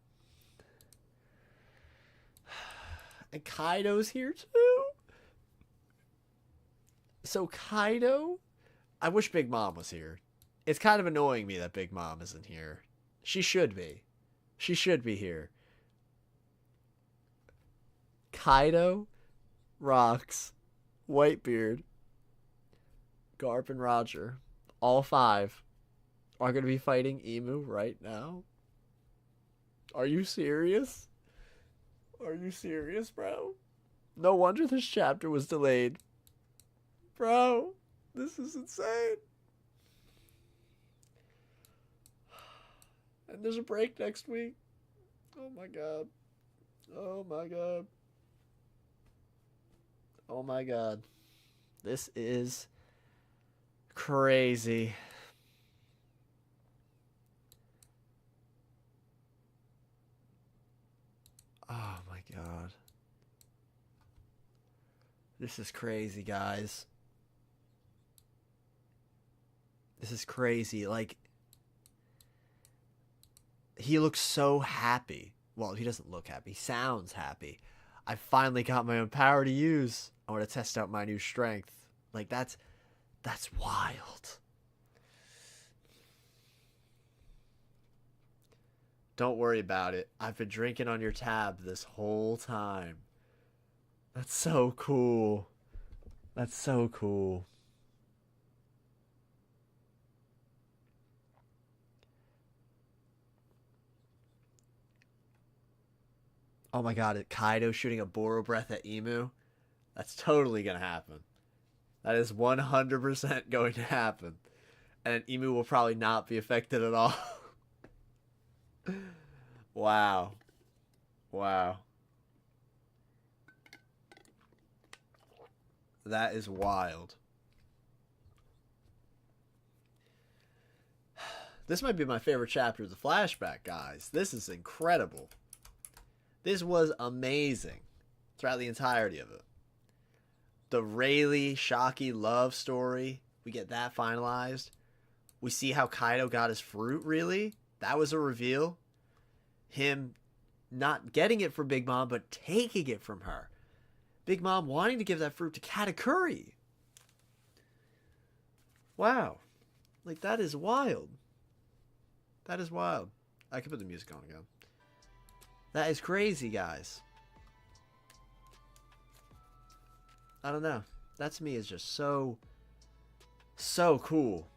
And Kaido's here too. So Kaido, I wish Big Mom was here. It's kind of annoying me that Big Mom isn't here. She should be. She should be here. Kaido, Rocks, Whitebeard, Garp, and Roger, all five, are going to be fighting Emu right now. Are you serious? Are you serious, bro? No wonder this chapter was delayed. Bro, this is insane. And there's a break next week. Oh my god. Oh my god. Oh my god. This is crazy. Oh my god. This is crazy, guys. This is crazy. Like, he looks so happy. Well, he doesn't look happy. He sounds happy. I finally got my own power to use. I want to test out my new strength. Like, that's wild. Don't worry about it. I've been drinking on your tab this whole time. That's so cool. That's so cool. Oh my god, Kaido shooting a Boro breath at Emu? That's totally going to happen. That is 100% going to happen. And Emu will probably not be affected at all. Wow. Wow. That is wild. This might be my favorite chapter of the flashback, guys. This is incredible. This was amazing throughout the entirety of it. The Rayleigh Shocky love story, we get that finalized. We see how Kaido got his fruit, really. That was a reveal. Him not getting it from Big Mom, but taking it from her. Big Mom wanting to give that fruit to Katakuri. Wow. Like, that is wild. That is wild. I can put the music on again. That is crazy, guys. I don't know. That to me is just so cool.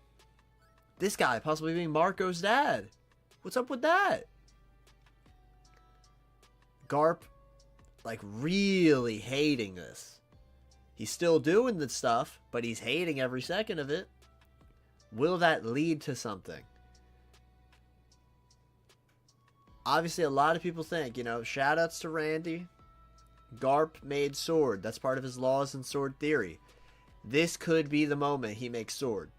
This guy possibly being Marco's dad. What's up with that? Garp, like, really hating this. He's still doing the stuff, but he's hating every second of it. Will that lead to something? Obviously, a lot of people think, you know, shoutouts to Randy. Garp made sword. That's part of his laws and sword theory. This could be the moment he makes sword.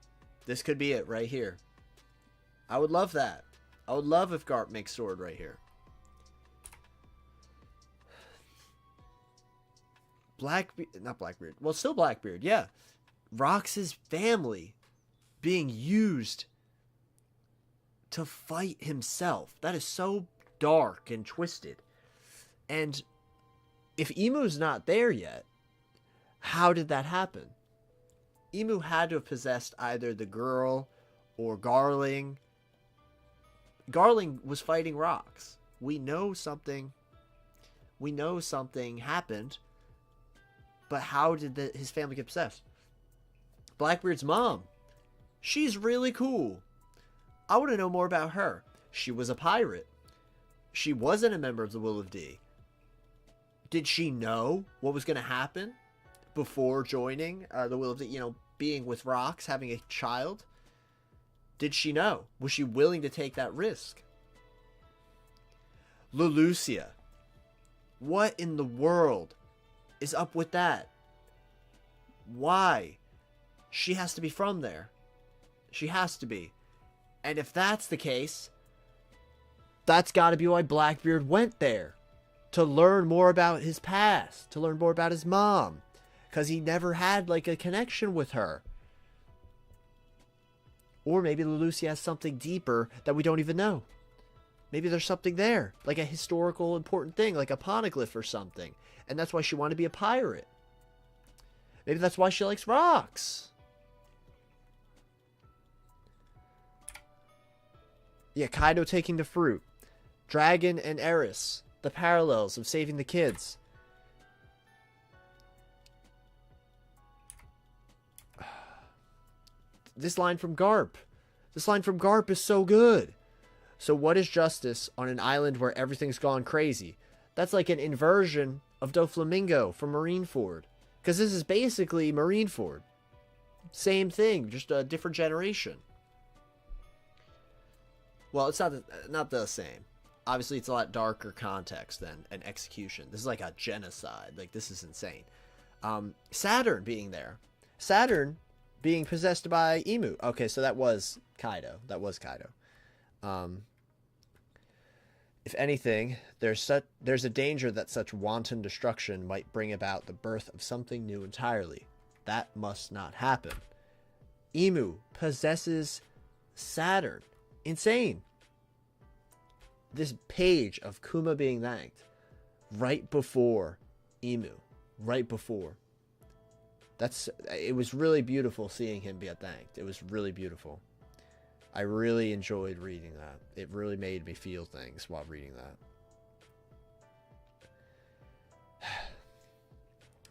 This could be it right here. I would love that. I would love if Garp makes sword right here. not Blackbeard. Well, still Blackbeard. Yeah, Rox's family being used to fight himself. That is so dark and twisted. And if Emu's not there yet, how did that happen? Emu had to have possessed either the girl or Garling. Garling was fighting Rox. We know something happened, but how did his family get possessed? Blackbeard's mom, she's really cool. I want to know more about her. She was a pirate. She wasn't a member of the Will of D. Did she know what was going to happen before joining the Will of D? Being with Rox, having a child. Did she know? Was she willing to take that risk? Lelucia. What in the world is up with that? Why? She has to be from there. She has to be. And if that's the case, that's got to be why Blackbeard went there. To learn more about his past. To learn more about his mom. Because he never had, a connection with her. Or maybe Lelucia has something deeper that we don't even know. Maybe there's something there. Like a historical important thing. Like a poneglyph or something. And that's why she wanted to be a pirate. Maybe that's why she likes rocks. Yeah, Kaido taking the fruit. Dragon and Eris. The parallels of saving the kids. This line from Garp. This line from Garp is so good. So what is justice on an island where everything's gone crazy? That's like an inversion of Doflamingo from Marineford. Because this is basically Marineford. Same thing, just a different generation. Well, it's not the same. Obviously, it's a lot darker context than an execution. This is like a genocide. This is insane. Saturn being there. Saturn being possessed by Emu. Okay, so that was Kaido. If anything, there's a danger that such wanton destruction might bring about the birth of something new entirely. That must not happen. Emu possesses Saturn. Insane. This page of Kuma being thanked right before Emu. Right before. It was really beautiful seeing him get thanked. It was really beautiful. I really enjoyed reading that. It really made me feel things while reading that.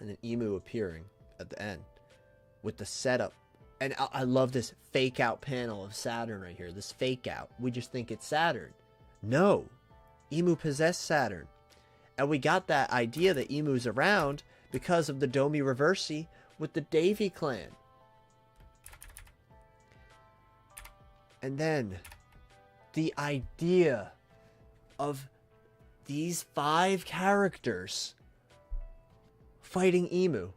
And then Emu appearing at the end with the setup. And I love this fake out panel of Saturn right here. This fake out. We just think it's Saturn. No. Emu possessed Saturn. And we got that idea that Emu's around because of the Domi Reversi with the Davy clan. And then the idea of these 5 characters fighting Emu.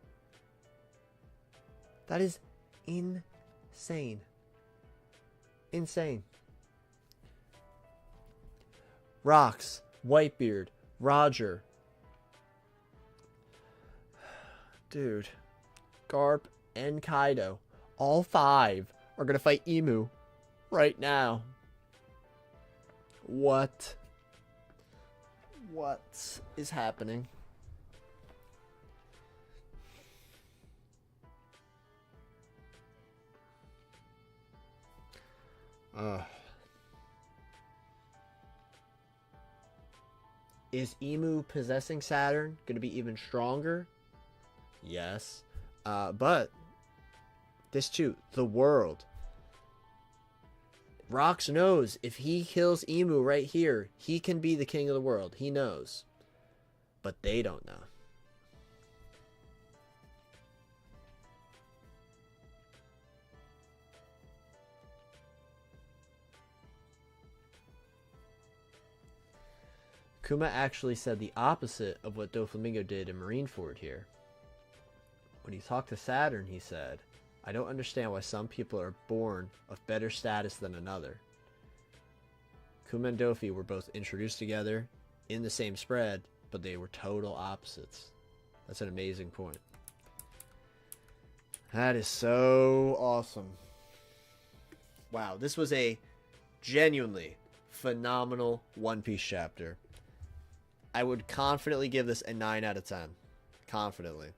That is insane. Insane. Rox, Whitebeard, Roger. Dude. Garp and Kaido. All 5 are going to fight Emu right now. What is happening? Is Emu possessing Saturn going to be even stronger? Yes. But this too, the world. Rox knows if he kills Emu right here, he can be the king of the world. He knows. But they don't know. Kuma actually said the opposite of what Doflamingo did in Marineford here. When he talked to Saturn, he said, I don't understand why some people are born of better status than another. Kuma and Dofi were both introduced together in the same spread, but they were total opposites. That's an amazing point. That is so awesome. Wow, this was a genuinely phenomenal One Piece chapter. I would confidently give this a 9 out of 10. Confidently.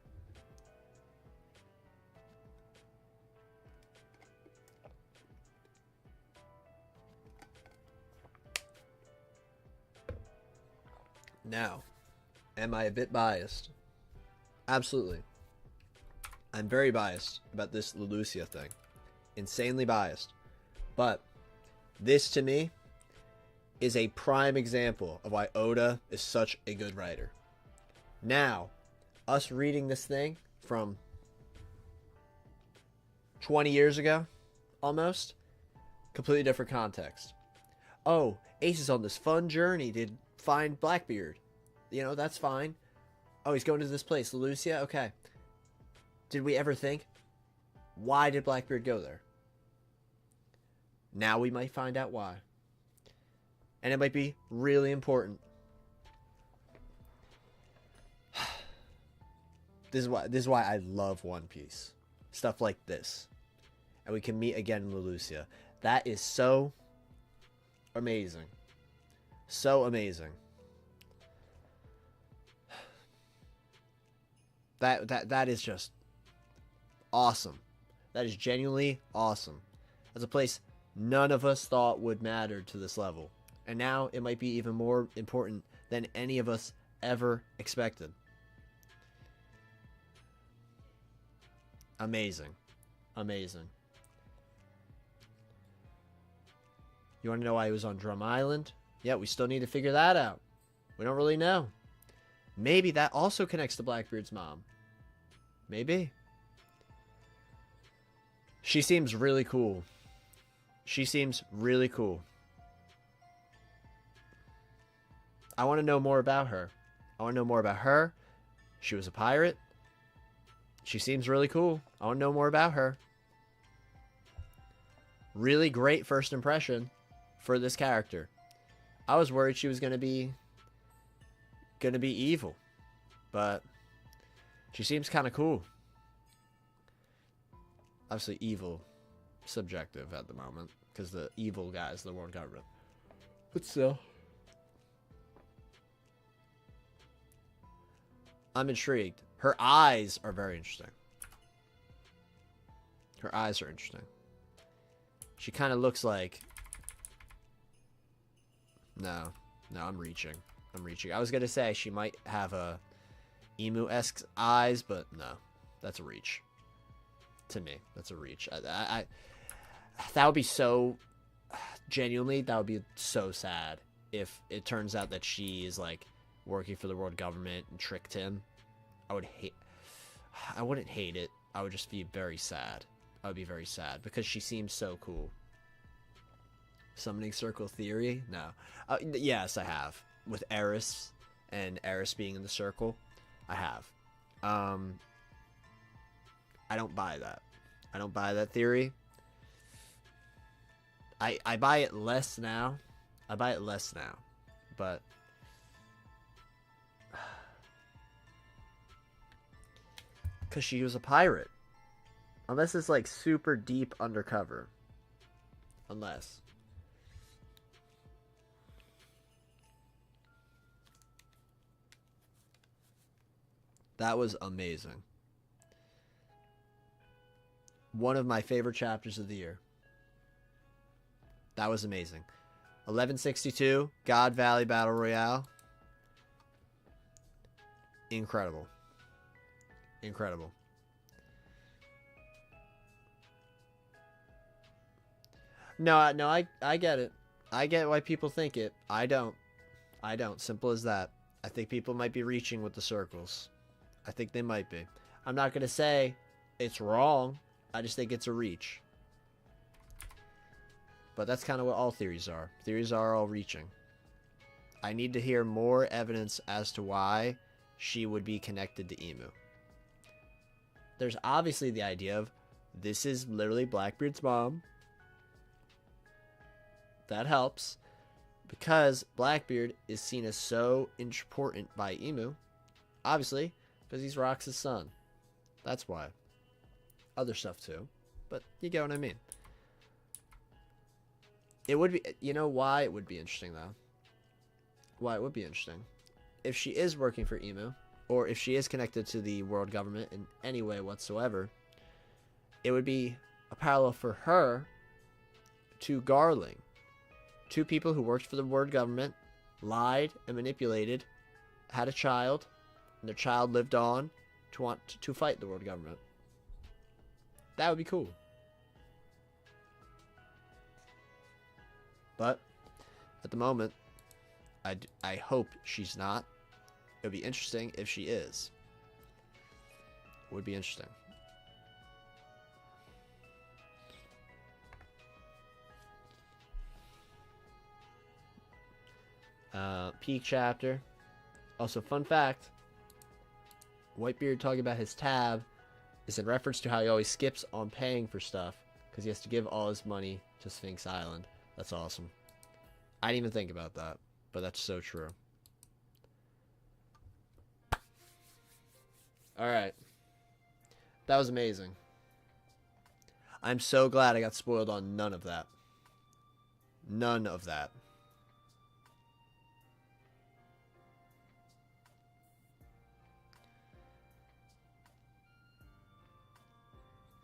Now, am I a bit biased? Absolutely. I'm very biased about this Leloucia thing. Insanely biased. But this, to me, is a prime example of why Oda is such a good writer. Now, us reading this thing from 20 years ago, almost, completely different context. Oh, Ace is on this fun journey to find Blackbeard. You know, that's fine. Oh, he's going to this place, Leloucia? Okay. Did we ever think, why did Blackbeard go there? Now we might find out why. And it might be really important. This is why I love One Piece. Stuff like this. And we can meet again in Leloucia. That is so amazing. So amazing. That is just awesome. That is genuinely awesome. That's a place none of us thought would matter to this level. And now it might be even more important than any of us ever expected. Amazing. Amazing. You want to know why he was on Drum Island? Yeah, we still need to figure that out. We don't really know. Maybe that also connects to Blackbeard's mom. Maybe. She seems really cool. She seems really cool. I want to know more about her. I want to know more about her. She was a pirate. She seems really cool. I want to know more about her. Really great first impression for this character. I was worried she was going to be evil, but she seems kind of cool. Obviously evil subjective at the moment because the evil guys, the world government. But still, I'm intrigued. Her eyes are very interesting. Her eyes are interesting. She kind of looks like... No, I'm reaching. I was going to say she might have a emu-esque eyes, but no. That's a reach. To me, that's a reach. I that would be so... Genuinely, that would be so sad if it turns out that she is, like, working for the world government and tricked him. I wouldn't hate it. I would just be very sad. I would be very sad because she seems so cool. Summoning circle theory? No. Yes, I have. With Eris and Eris being in the circle, I have. I don't buy that. I don't buy that theory. I buy it less now. But because she was a pirate. Unless it's like super deep undercover. Unless. That was amazing. One of my favorite chapters of the year. That was amazing. 1162, God Valley Battle Royale. Incredible. Incredible. No, I get it. I get why people think it. I don't. Simple as that. I think people might be reaching with the circles. I think they might be. I'm not going to say it's wrong. I just think it's a reach. But that's kind of what all theories are. Theories are all reaching. I need to hear more evidence as to why she would be connected to Emu. There's obviously the idea of this is literally Blackbeard's mom. That helps. Because Blackbeard is seen as so important by Emu. Obviously, Because he's Rox's son. That's why. Other stuff too. But you get what I mean. It would be... You know why it would be interesting, though? Why it would be interesting? If she is working for Emu, or if she is connected to the world government in any way whatsoever, it would be a parallel for her to Garling. Two people who worked for the world government, lied and manipulated, had a child, and their child lived on to want to fight the world government. That would be cool. But at the moment, I hope she's not. It would be interesting if she is. Would be interesting. Peak chapter. Also, fun fact. Whitebeard talking about his tab is in reference to how he always skips on paying for stuff because he has to give all his money to Sphinx Island. That's awesome. I didn't even think about that, but that's so true. Alright. That was amazing. I'm so glad I got spoiled on none of that. None of that.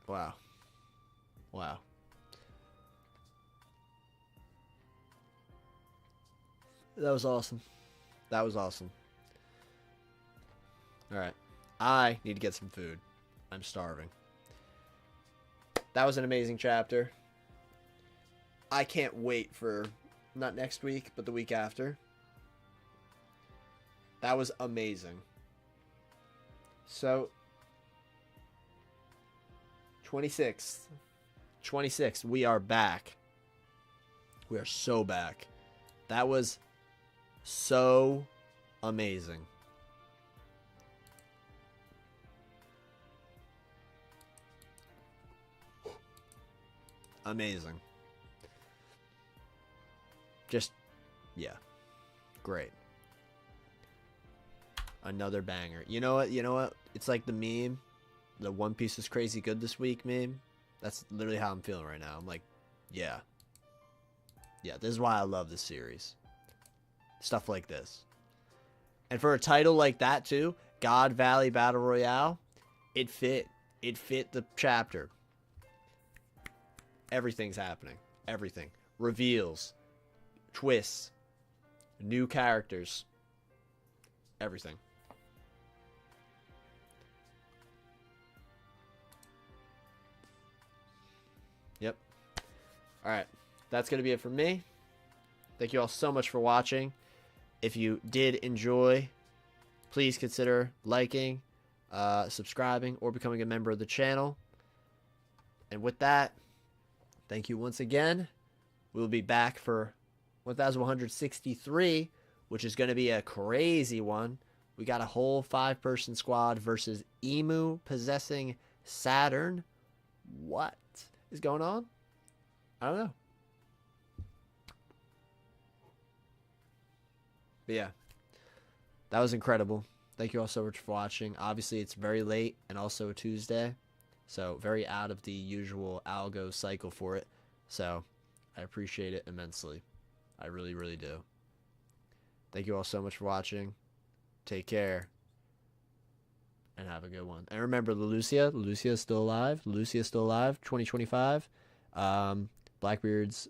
Wow. Wow. That was awesome. That was awesome. Alright. I need to get some food. I'm starving. That was an amazing chapter. I can't wait for, not next week, but the week after. That was amazing. So, 26th. 26th. We are back. We are so back. That was so amazing. Amazing. Just, yeah. Great. Another banger. You know what? You know what? It's like the meme. The One Piece is crazy good this week meme. That's literally how I'm feeling right now. I'm like, yeah. Yeah, this is why I love this series. Stuff like this. And for a title like that too, God Valley Battle Royale, it fit. It fit the chapter. Everything's happening. Everything. Reveals. Twists. New characters. Everything. Yep. Alright. That's going to be it for me. Thank you all so much for watching. If you did enjoy, please consider liking, subscribing, or becoming a member of the channel. And with that, thank you once again. We'll be back for 1163, which is going to be a crazy one. We got a whole 5-person squad versus Emu possessing Saturn. What is going on? I don't know. But yeah, that was incredible. Thank you all so much for watching. Obviously, it's very late and also a Tuesday. So very out of the usual algo cycle for it. So I appreciate it immensely. I really, really do. Thank you all so much for watching. Take care. And have a good one. And remember, Lucia is still alive. Lucia is still alive. 2025. Blackbeard's